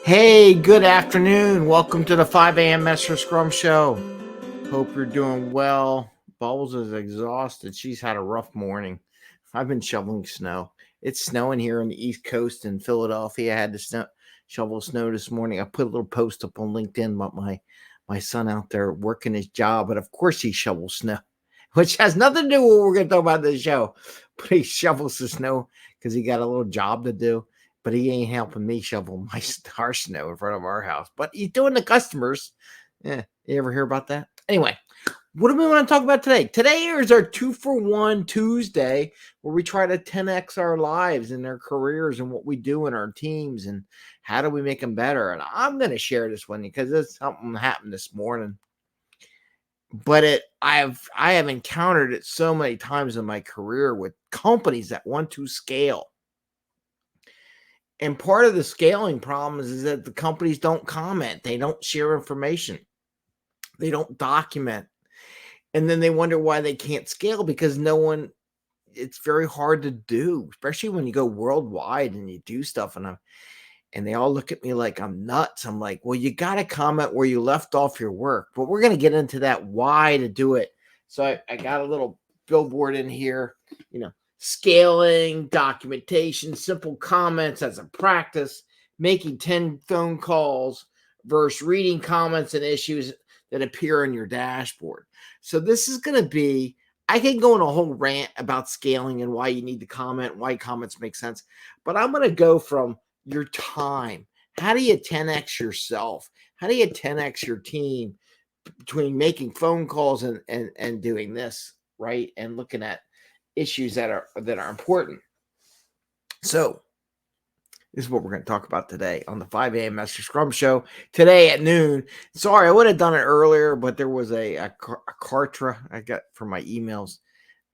Hey, good afternoon. Welcome to the 5 a.m. Mester Scrum Show. Hope you're doing well. Bubbles is exhausted. She's had a rough morning. I've been shoveling snow. It's snowing here on the East Coast in Philadelphia. I had to shovel snow this morning. I put a little post up on LinkedIn about my son out there working his job, but of course he shovels snow, which has nothing to do with what we're going to talk about this show. But he shovels the snow because he got a little job to do. But he ain't helping me shovel my our snow in front of our house. But he's doing the customers. Yeah, you ever hear about that? Anyway, what do we want to talk about today? Today is our 2-for-1 Tuesday, where we try to 10x our lives and our careers and what we do in our teams and how do we make them better. And I'm going to share this one because it's something happened this morning. But I have encountered it so many times in my career with companies that want to scale. And part of the scaling problems is that the companies don't comment. They don't share information. They don't document. And then they wonder why they can't scale because it's very hard to do, especially when you go worldwide and you do stuff. And they all look at me like I'm nuts. I'm like, well, you got to comment where you left off your work. But we're going to get into that why to do it. So I got a little billboard in here, scaling, documentation, simple comments as a practice, making 10 phone calls versus reading comments and issues that appear in your dashboard. So this is going to be, I can go on a whole rant about scaling and why you need to comment, why comments make sense, but I'm going to go from your time. How do you 10x yourself? How do you 10x your team between making phone calls and doing this, right? And looking at issues that are important. So this is what we're going to talk about today on the 5 a.m. Mester Scrum Show today at noon. Sorry, I would have done it earlier, but there was a Kartra I got from my emails.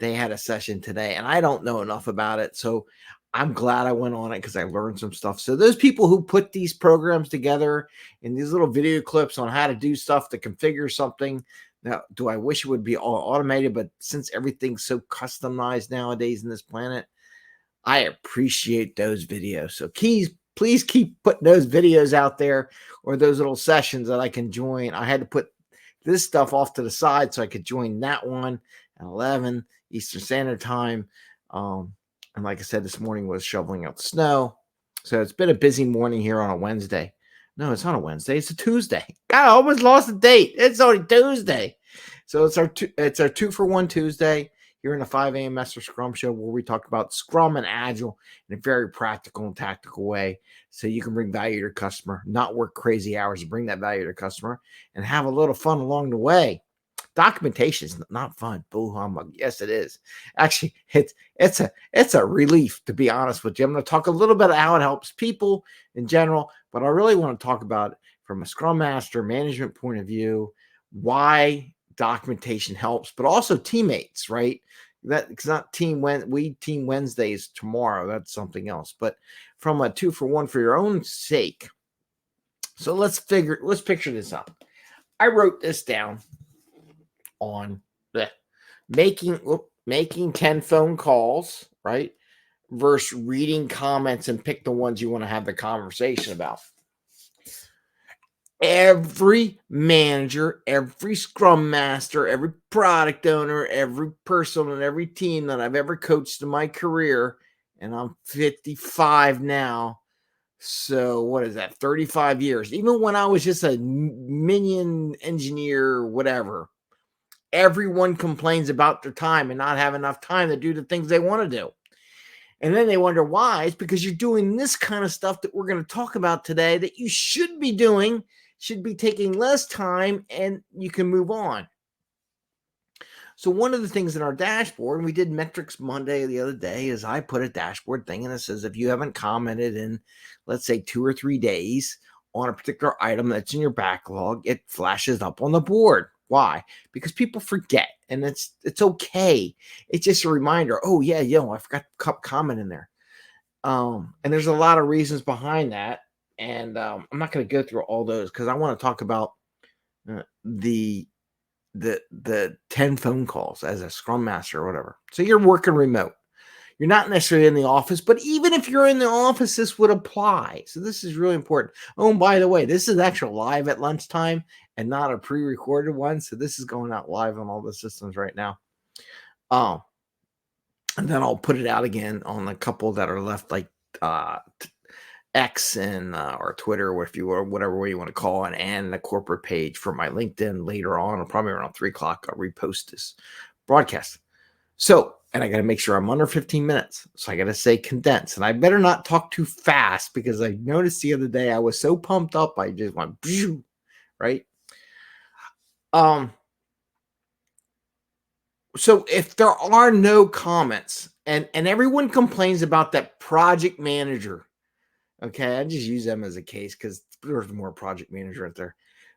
They had a session today, and I don't know enough about it. So I'm glad I went on it because I learned some stuff. So those people who put these programs together and these little video clips on how to do stuff to configure something. Now, do I wish it would be all automated? But since everything's so customized nowadays in this planet, I appreciate those videos. So please keep putting those videos out there or those little sessions that I can join. I had to put this stuff off to the side so I could join that one at 11 Eastern Standard Time. And like I said, this morning was shoveling out the snow. So it's been a busy morning here on a Wednesday. No, it's not a Wednesday. It's a Tuesday. God, I almost lost the date. It's only Tuesday. So it's our 2-for-1 Tuesday here in the 5 a.m. Mester Scrum Show, where we talk about Scrum and Agile in a very practical and tactical way, so you can bring value to your customer, not work crazy hours to bring that value to your customer, and have a little fun along the way. Documentation is not fun. Boo humbug. Yes, it is. Actually, it's a relief, to be honest with you. I'm going to talk a little bit about how it helps people in general, but I really want to talk about it from a Scrum Master management point of view, why documentation helps, but also teammates, right? That's not Team Wednesdays tomorrow. That's something else. But from a 2-for-1 for your own sake. So let's picture this up. I wrote this down on the making 10 phone calls, right? Versus reading comments and pick the ones you want to have the conversation about. Every manager, every scrum master, every product owner, every person on every team that I've ever coached in my career, and I'm 55 now. So what is that? 35 years. Even when I was just a minion engineer, whatever, everyone complains about their time and not have enough time to do the things they want to do. And then they wonder why. It's because you're doing this kind of stuff that we're going to talk about today that you should be doing, should be taking less time, and you can move on. So one of the things in our dashboard, and we did Metrics Monday the other day, is I put a dashboard thing and it says if you haven't commented in, let's say, 2 or 3 days on a particular item that's in your backlog, it flashes up on the board. Why? Because people forget, and it's okay. It's just a reminder. Oh yeah, I forgot to comment in there. And there's a lot of reasons behind that, and I'm not going to go through all those because I want to talk about the 10 phone calls as a Scrum Master or whatever. So you're working remote. You're not necessarily in the office, but even if you're in the office, this would apply. So this is really important. Oh, and by the way, this is actually live at lunchtime and not a pre-recorded one. So this is going out live on all the systems right now. And then I'll put it out again on a couple that are left, like X and or Twitter, or if you or whatever way you want to call it, and the corporate page for my LinkedIn later on, or probably around 3:00. I'll repost this broadcast. So, and I got to make sure I'm under 15 minutes. So I got to say condense, and I better not talk too fast because I noticed the other day I was so pumped up I just went right. So if there are no comments, and everyone complains about that project manager. Okay, I just use them as a case because there's more project manager out there.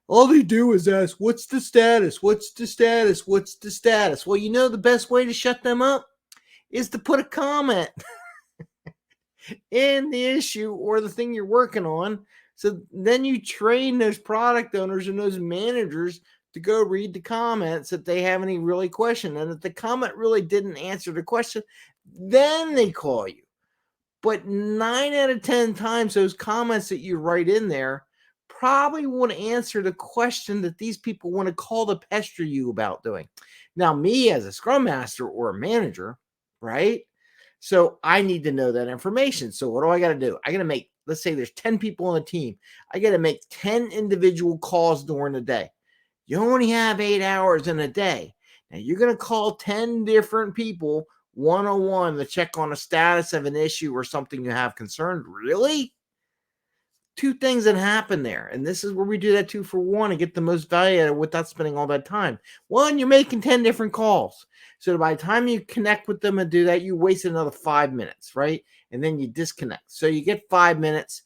All they do is ask, what's the status? What's the status? What's the status? Well, the best way to shut them up is to put a comment in the issue or the thing you're working on. So then you train those product owners and those managers to go read the comments if they have any really question. And if the comment really didn't answer the question, then they call you. But 9 out of 10 times, those comments that you write in there probably won't answer the question that these people want to call to pester you about doing. Now, me as a Scrum Master or a manager, right? So I need to know that information. So what do I got to do? I got to make, let's say there's 10 people on the team. I got to make 10 individual calls during the day. You only have 8 hours in a day. Now you're going to call 10 different people one-on-one to check on the status of an issue or something you have concerned. Really? Two things that happen there. And this is where we do that 2 for 1 and get the most value out of without spending all that time. One, you're making 10 different calls. So by the time you connect with them and do that, you waste another 5 minutes, right? And then you disconnect. So you get 5 minutes.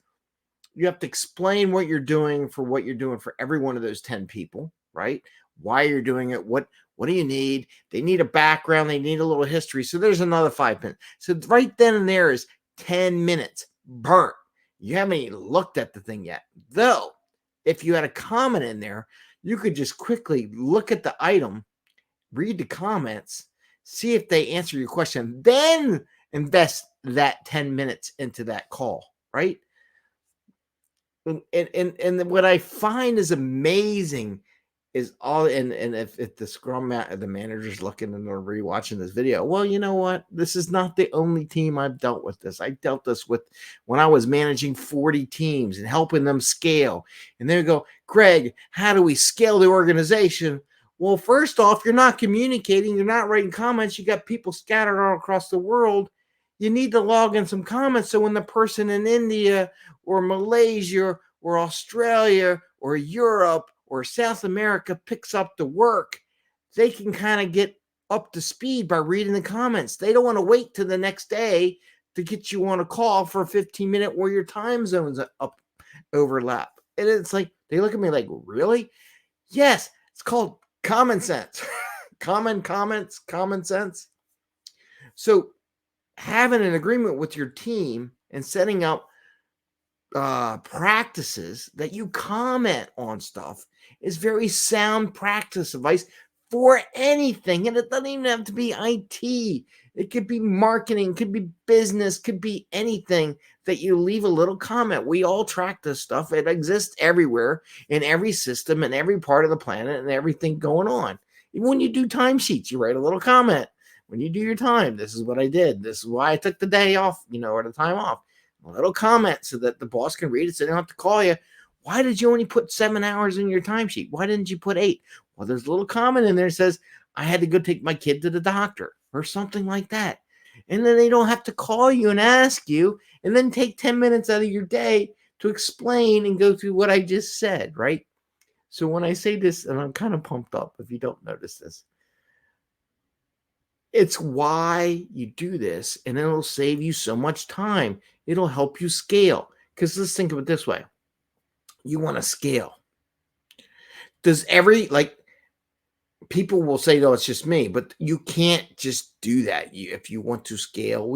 You have to explain what you're doing for every one of those 10 people, right? Why you're doing it, what do you need? They need a background. They need a little history. So there's another 5 minutes. So right then and there is 10 minutes burnt. You haven't even looked at the thing yet. Though, if you had a comment in there, you could just quickly look at the item, read the comments, see if they answer your question, then invest that 10 minutes into that call, right? And what I find is amazing is all, and if the manager's looking and they're rewatching this video, well, you know what? This is not the only team I've dealt with this. I dealt this with when I was managing 40 teams and helping them scale. And they go, Greg, how do we scale the organization? Well, first off, you're not communicating. You're not writing comments. You got people scattered all across the world. You need to log in some comments. So when the person in India or Malaysia or Australia or Europe or South America picks up the work, they can kind of get up to speed by reading the comments. They don't want to wait till the next day to get you on a call for a 15-minute where your time zones up overlap. And it's like, they look at me like, really? Yes, it's called common sense. Common sense. So having an agreement with your team and setting up practices that you comment on stuff is very sound practice advice for anything. And it doesn't even have to be IT. It could be marketing, could be business, could be anything that you leave a little comment. We all track this stuff. It exists everywhere in every system and every part of the planet and everything going on. Even when you do timesheets, you write a little comment. When you do your time, this is what I did. This is why I took the day off, or the time off. A little comment so that the boss can read it so they don't have to call you. Why did you only put 7 hours in your timesheet? Why didn't you put 8? Well, there's a little comment in there that says, I had to go take my kid to the doctor or something like that. And then they don't have to call you and ask you and then take 10 minutes out of your day to explain and go through what I just said, right? So when I say this, and I'm kind of pumped up if you don't notice this, it's why you do this, and it'll save you so much time. It'll help you scale. Because let's think of it this way. You want to scale. Does people will say, no, it's just me, but you can't just do that. If you want to scale,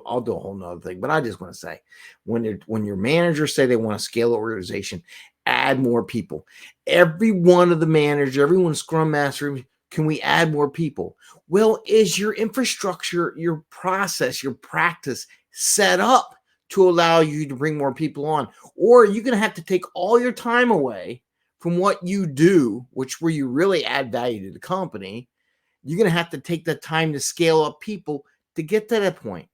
I'll do a whole nother thing, but I just want to say, when your managers say they want to scale the organization, add more people. Every one of the managers, every one Scrum Master, Can we add more people? Well, is your infrastructure, your process, your practice set up to allow you to bring more people on? Or are you going to have to take all your time away from what you do, which where you really add value to the company? You're going to have to take the time to scale up people to get to that point.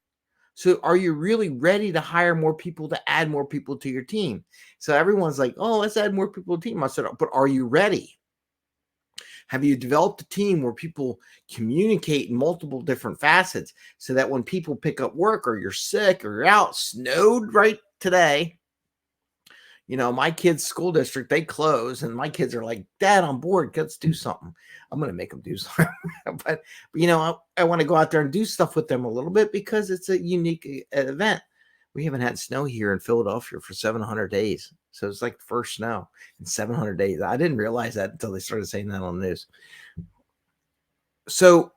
So are you really ready to hire more people, to add more people to your team? So everyone's like, oh, let's add more people to the team. I said, but are you ready? Have you developed a team where people communicate in multiple different facets so that when people pick up work or you're sick or you're out, snowed right today, my kids' school district, they close and my kids are like, Dad, on board. Let's do something. I'm going to make them do something. but I want to go out there and do stuff with them a little bit because it's a unique event. We haven't had snow here in Philadelphia for 700 days. So it's like the first snow in 700 days. I didn't realize that until they started saying that on the news. So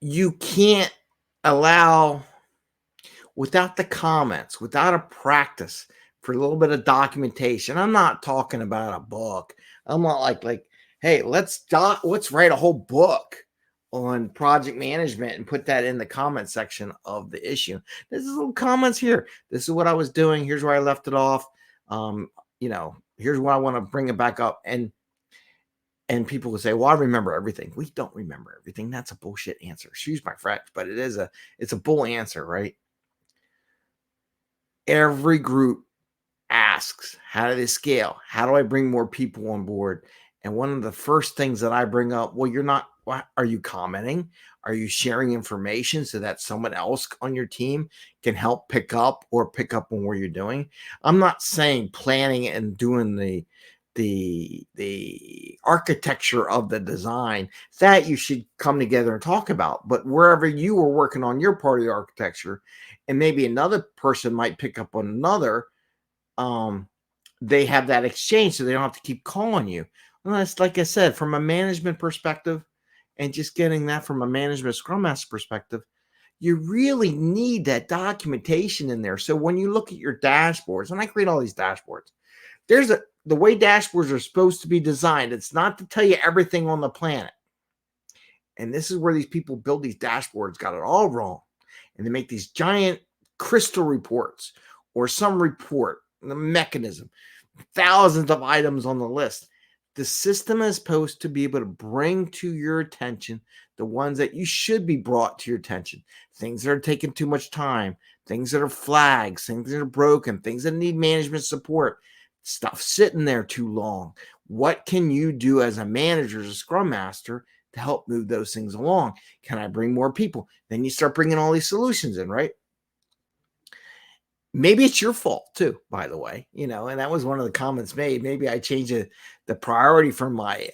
you can't allow, without the comments, without a practice for a little bit of documentation. I'm not talking about a book. I'm not like, hey, let's write a whole book on project management and put that in the comment section of the issue. This is little comments here. This is what I was doing. Here's where I left it off. Here's what I want to bring it back up. And people will say, well, I remember everything. We don't remember everything. That's a bullshit answer. Excuse my French, but it's a bull answer, right? Every group asks, how do they scale? How do I bring more people on board? And one of the first things that I bring up, well, are you commenting? Are you sharing information so that someone else on your team can help pick up on what you're doing? I'm not saying planning and doing the architecture of the design that you should come together and talk about, but wherever you were working on your part of the architecture and maybe another person might pick up on another, they have that exchange so they don't have to keep calling you. Unless, like I said, from a management perspective and just getting that from a management Scrum Master perspective, you really need that documentation in there. So when you look at your dashboards, and I create all these dashboards, the way dashboards are supposed to be designed. It's not to tell you everything on the planet. And this is where these people build these dashboards, got it all wrong. And they make these giant crystal reports or some report, the mechanism, thousands of items on the list. The system is supposed to be able to bring to your attention the ones that you should be brought to your attention. Things that are taking too much time, things that are flags, things that are broken, things that need management support, stuff sitting there too long. What can you do as a manager, as a Scrum Master, to help move those things along? Can I bring more people? Then you start bringing all these solutions in, right? Maybe it's your fault too, by the way, and that was one of the comments made. Maybe I changed the priority from my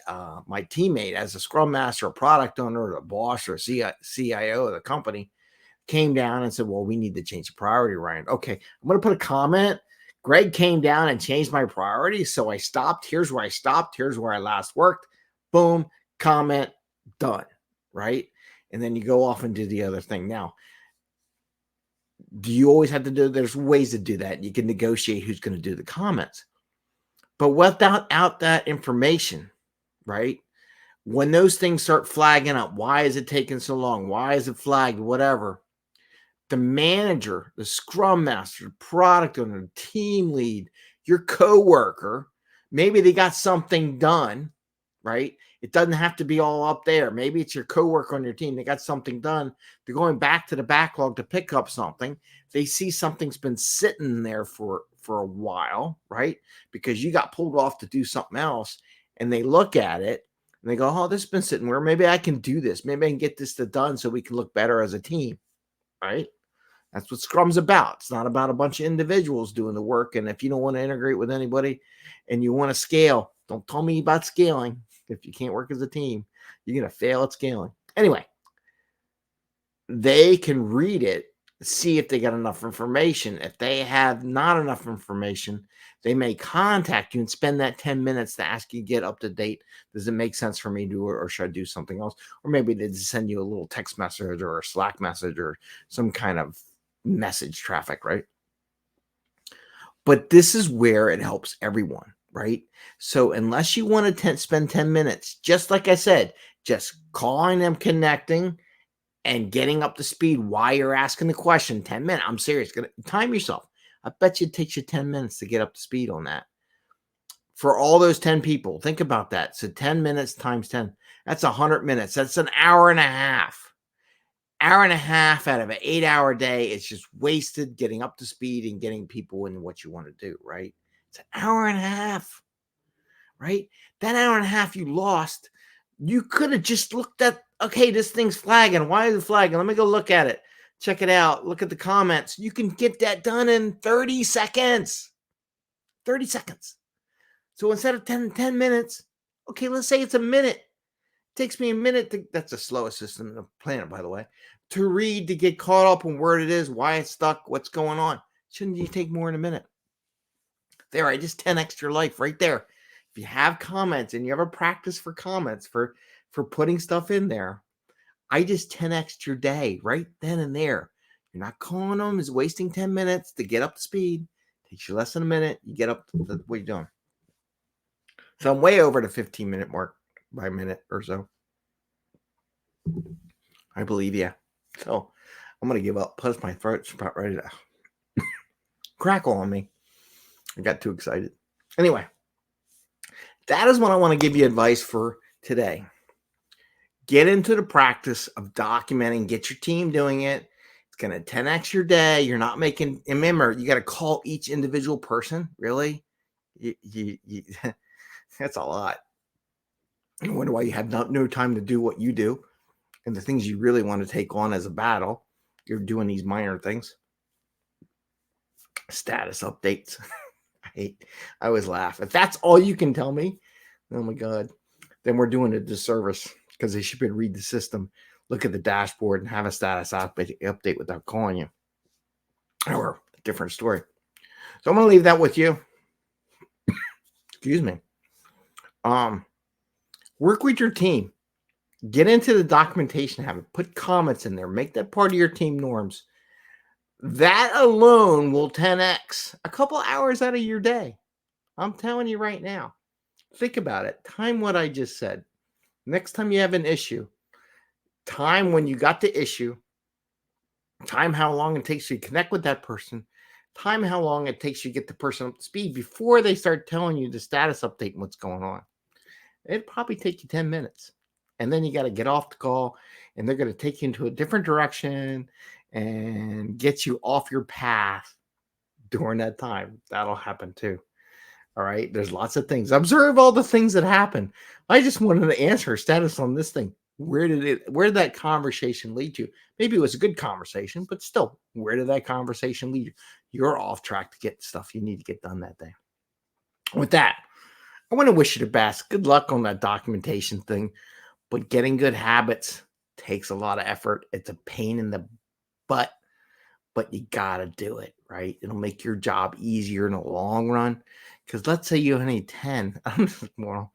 my teammate as a Scrum Master, a product owner, or a boss, or a CIO of the company came down and said, well, we need to change the priority, Ryan. Okay, I'm going to put a comment. Greg came down and changed my priority. So I stopped. Here's where I stopped. Here's where I last worked. Boom, comment, done, right? And then you go off and do the other thing. Now, do you always have to do? There's ways to do that. You can negotiate who's going to do the comments. But without that information, right? When those things start flagging up, why is it taking so long? Why is it flagged? Whatever. The manager, the Scrum Master, the product owner, the team lead, your coworker, maybe they got something done, right? It doesn't have to be all up there. Maybe it's your coworker on your team. They got something done. They're going back to the backlog to pick up something. They see something's been sitting there for a while, right? Because you got pulled off to do something else, and they look at it and they go, oh, this has been sitting where maybe I can do this. Maybe I can get this done so we can look better as a team, right? That's what Scrum's about. It's not about a bunch of individuals doing the work. And if you don't want to integrate with anybody and you want to scale, don't tell me about scaling. If you can't work as a team, you're going to fail at scaling. Anyway, they can read it, see if they got enough information. If they have not enough information, they may contact you and spend that 10 minutes to ask you to get up to date. Does it make sense for me to do it, or should I do something else? Or maybe they just send you a little text message or a Slack message or some kind of message traffic, right? But this is where it helps everyone, right? So unless you want to spend 10 minutes, just like I said, Just calling them, connecting, and getting up to speed while you're asking the question. 10 minutes. I'm serious. Time yourself. I bet you it takes you 10 minutes to get up to speed on that. For all those 10 people, think about that. So 10 minutes times 10, that's 100 minutes. That's an hour and a half. Hour and a half out of an 8-hour day is just wasted getting up to speed and getting people in what you want to do, right? It's an hour and a half, right? That hour and a half you lost, you could have just looked at, okay, this thing's flagging. Why is it flagging? Let me go look at it. Check it out. Look at the comments. You can get that done in 30 seconds. 30 seconds. So instead of 10 minutes, okay, let's say it's a minute. It takes me a minute that's the slowest system in the planet, by the way, to read, to get caught up on where it is, why it's stuck, what's going on. Shouldn't you take more than a minute? There, I just 10x your life right there. If you have comments and you ever practice for comments for putting stuff in there, I just 10x your day right then and there. You're not calling them, is wasting 10 minutes to get up to speed. It takes you less than a minute. You get up to what you're doing. So I'm way over the 15-minute mark by a minute or so. I believe you. So I'm going to give up. Plus my throat's about ready to crackle on me. I got too excited. Anyway, that is what I want to give you advice for today. Get into the practice of documenting. Get your team doing it. It's going to 10x your day. You're not making, remember, you got to call each individual person. Really? That's a lot. I wonder why you have no time to do what you do and the things you really want to take on as a battle. You're doing these minor things. Status updates. I always laugh. If that's all you can tell me, oh my God, then we're doing a disservice, because they should be able to read the system, look at the dashboard, and have a status update without calling you. Or a different story. So I'm going to leave that with you. Excuse me. Work with your team. Get into the documentation habit. Put comments in there. Make that part of your team norms. That alone will 10x a couple hours out of your day. I'm telling you right now. Think about it. Time what I just said. Next time you have an issue, time when you got the issue, time how long it takes you to connect with that person, time how long it takes you to get the person up to speed before they start telling you the status update and what's going on. It'd probably take you 10 minutes. And then you got to get off the call, and they're going to take you into a different direction and get you off your path during that time. That'll happen too. All right. There's lots of things. Observe all the things that happen. I just wanted to answer status on this thing. Where did that conversation lead you? Maybe it was a good conversation, but still, where did that conversation lead you? You're off track to get stuff you need to get done that day. With that, I want to wish you the best. Good luck on that documentation thing. But getting good habits takes a lot of effort. It's a pain in the butt, but you got to do it, right? It'll make your job easier in the long run. Because let's say you only 10. Well,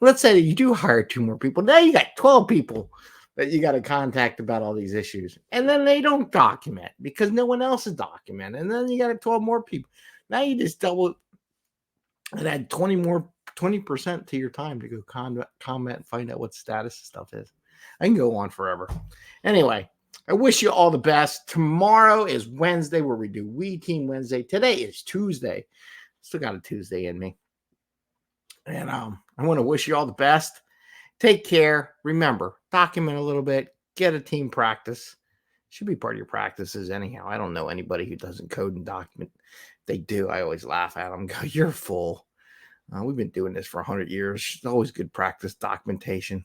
let's say you do hire 2 more people. Now you got 12 people that you got to contact about all these issues. And then they don't document because no one else is documenting. And then you got 12 more people. Now you just double and add 20% to your time to go comment and find out what status stuff is. I can go on forever. Anyway, I wish you all the best. Tomorrow is Wednesday, where we do We Team Wednesday. Today is Tuesday. Still got a Tuesday in me. And I want to wish you all the best. Take care. Remember, document a little bit. Get a team practice. Should be part of your practices anyhow. I don't know anybody who doesn't code and document. If they do, I always laugh at them. Go, you're full. We've been doing this for 100 years. It's always good practice documentation.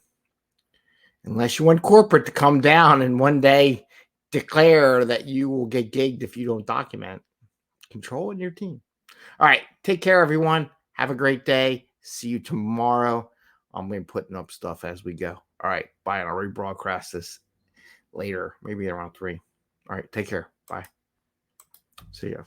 Unless you want corporate to come down and one day declare that you will get gigged if you don't document. Control in your team. All right. Take care, everyone. Have a great day. See you tomorrow. I'm going to be putting up stuff as we go. All right. Bye. And I'll rebroadcast this later, maybe around 3. All right. Take care. Bye. See ya.